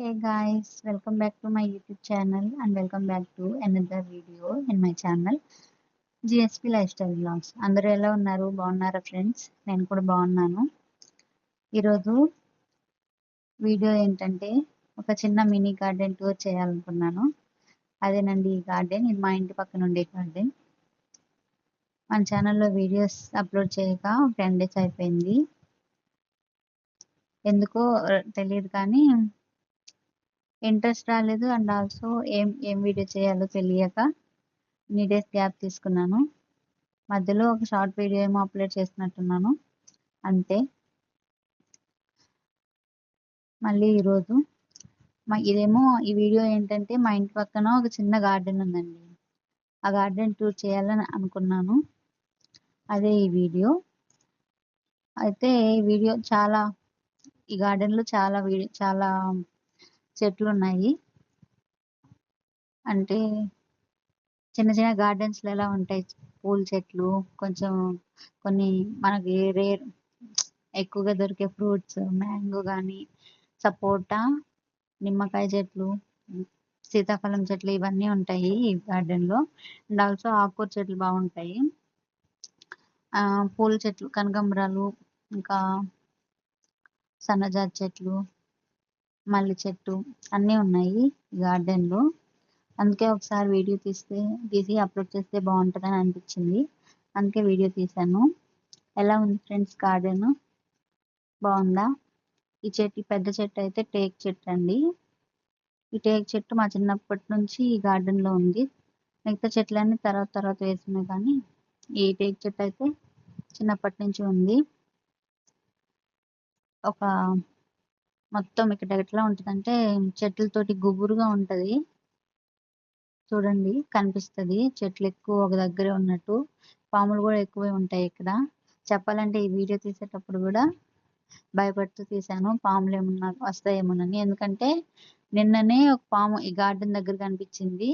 Hey guys, welcome back to my YouTube channel and welcome back to another video in my channel GSP Lifestyle Vlogs. అందరూ ఎలా ఉన్నారు? బాగున్నారా friends? నేను కూడా బాగున్నాను. ఈరోజు వీడియో ఏంటంటే ఒక చిన్న మినీ గార్డెన్ టూర్ చేయాలనుకున్నాను. అదేనండి ఈ గార్డెన్. ఇది మా ఇంటి పక్కన ఉండే గార్డెన్. మన ఛానల్లో వీడియోస్ అప్లోడ్ చేయక 10 days అయిపోయింది. ఎందుకో తెలియదు కానీ ఇంట్రెస్ట్ రాలేదు అండ్ ఆల్సో ఏం వీడియో చేయాలో తెలియక ఇన్ని డేస్ గ్యాప్ తీసుకున్నాను. మధ్యలో ఒక షార్ట్ వీడియో ఏమో అప్లోడ్ చేసినట్టున్నాను అంతే. మళ్ళీ ఈరోజు ఇదేమో ఈ వీడియో ఏంటంటే మా ఇంటి పక్కన ఒక చిన్న గార్డెన్ ఉందండి. ఆ గార్డెన్ టూర్ చేయాలని అనుకున్నాను. అదే ఈ వీడియో. అయితే ఈ గార్డెన్లో చాలా చెట్లు ఉన్నాయి. అంటే చిన్న చిన్న గార్డెన్స్లో ఎలా ఉంటాయి పూల చెట్లు, కొంచెం కొన్ని మనకి ఎక్కువగా దొరికే ఫ్రూట్స్, మ్యాంగో కానీ, సపోటా, నిమ్మకాయ చెట్లు, సీతాఫలం చెట్లు ఇవన్నీ ఉంటాయి ఈ గార్డెన్లో. అండ్ ఆల్సో ఆకుకూర చెట్లు బాగుంటాయి. పూల చెట్లు కనకాంబరాలు, ఇంకా సన్నజాజి చెట్లు, మల్లి చెట్టు అన్నీ ఉన్నాయి ఈ గార్డెన్లో. అందుకే ఒకసారి వీడియో తీసి అప్లోడ్ చేస్తే బాగుంటుందని అనిపించింది. అందుకే వీడియో తీశాను. ఎలా ఉంది ఫ్రెండ్స్ గార్డెన్? బాగుందా? ఈ పెద్ద చెట్టు అయితే టేక్ చెట్టు అండి. ఈ టేక్ చెట్టు మా చిన్నప్పటి నుంచి ఈ గార్డెన్లో ఉంది. మిగతా చెట్లన్నీ తర్వాత వేసినాయి కానీ ఈ టేక్ చెట్టు అయితే చిన్నప్పటి నుంచి ఉంది. ఒక మొత్తం ఇక్కడ ఎట్లా ఉంటుందంటే చెట్లతోటి గుబురుగా ఉంటుంది. చూడండి కనిపిస్తుంది చెట్లు ఎక్కువ ఒక దగ్గరే ఉన్నట్టు. పాములు కూడా ఎక్కువే ఉంటాయి ఇక్కడ. చెప్పాలంటే ఈ వీడియో తీసేటప్పుడు కూడా భయపడుతూ తీసాను, పాములు ఏమన్నా వస్తాయేమోనని. ఎందుకంటే నిన్ననే ఒక పాము ఈ గార్డెన్ దగ్గర కనిపించింది.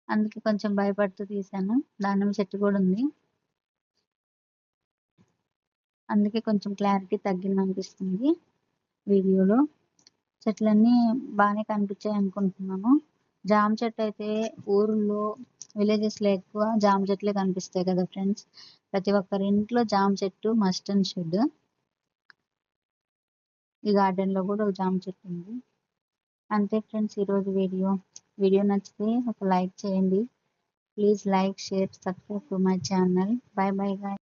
అందుకే కొంచెం భయపడుతూ తీసాను. దానిమ్మ చెట్టు కూడా ఉంది, అందుకే కొంచెం క్లారిటీ తగ్గింది అనిపిస్తుంది వీడియోలో. చెట్లన్నీ బాగానే కనిపించాయి అనుకుంటున్నాను. జామ చెట్టు అయితే ఊర్లో విలేజెస్లో ఎక్కువ జామ చెట్లే కనిపిస్తాయి కదా ఫ్రెండ్స్. ప్రతి ఒక్కరి ఇంట్లో జామ చెట్టు మస్ట్ అండ్ షుడ్. ఈ గార్డెన్లో కూడా ఒక జామ చెట్టు ఉంది. అంతే ఫ్రెండ్స్ ఈరోజు వీడియో నచ్చితే ఒక లైక్ చేయండి. Please like, share, subscribe to my channel. By by guys.